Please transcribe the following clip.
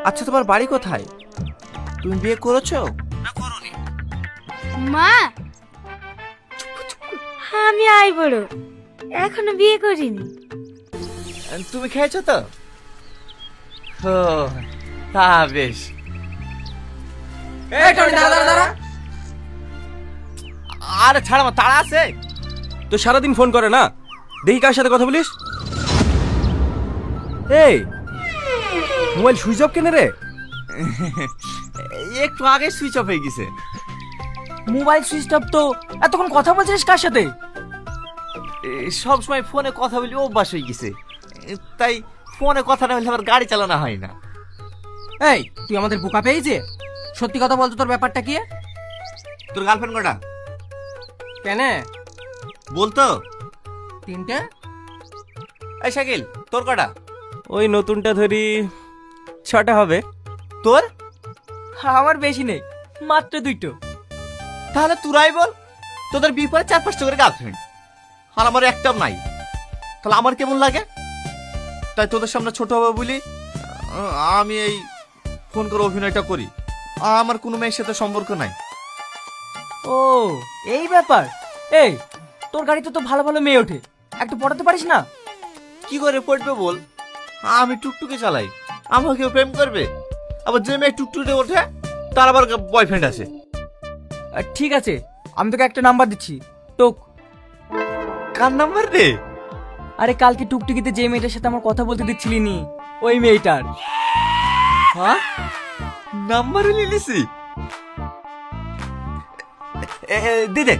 আচ্ছা, তোমার বাড়ি কোথায়? তুমি বিয়ে করেছো না করোনি? মা, আমি আই বড়, এখনো বিয়ে করিনি। তুমি খেয়েছো তো? ও, তা বেশ। আরে ছাড়, আমার তাড়া আছে। তো সারাদিন ফোন করে না, দেখি কার সাথে কথা বলিস। এই মোবাইল সুইচ অফ কেন রে? একটু আগে সুইচ অফ হয়ে গেছে। মোবাইল সুইচ অফ তো এতক্ষণ কথা বলছিস কার সাথে? সব সময় ফোনে কথা বলি অভ্যাস হয়ে গেছে, তাই ফোনে কথা না বললে আবার গাড়ি চালানো হয় না। এই তুই আমাদের বোকা পেয়েছে, সত্যি কথা বলতো, তোর ব্যাপারটা কি? তোর গার্লফ্রেন্ড কটা? কেন? বলতো। 3টে। এই শাকিল, তোর কটা? ওই নতুনটা ধরি 6টা হবে। তোর? আমার বেশি নেই, মাত্র 2টো। তাহলে তুরাই বল, তোদের বিয়ে পরে 4-5টা করে গার্লফ্রেন্ড, আর আমার একটাও নাই। তাহলে আমার কেমন লাগে? তাই তোদের সামনে ছোট হবে বলি আমি এই ফোন করে অভিনয়টা করি। আমার কোনো মেয়ের সাথে সম্পর্ক নাই। ও এই ব্যাপার। এই তোর গাড়িতে তো ভালো ভালো মেয়ে ওঠে, একটু পড়াতে পারিস না? কি করে পড়বে বল? আমি টুকটুকে চালাই, আমাকে কেউ প্রেম করবে? আবার যে মেয়ে টুকটুকে ওঠে তার আবার বয়ফ্রেন্ড আছে। ঠিক আছে, আমি তোকে একটা নাম্বার দিচ্ছি, টোক। কার নাম্বার রে? আরে কালকে টুকটুকিতে যে মেয়েটার সাথে আমার কথা বলতে দিচ্ছিলি নি, ওই মেয়েটার। হ্যাঁ, নাম্বার লিলিসি? দিদে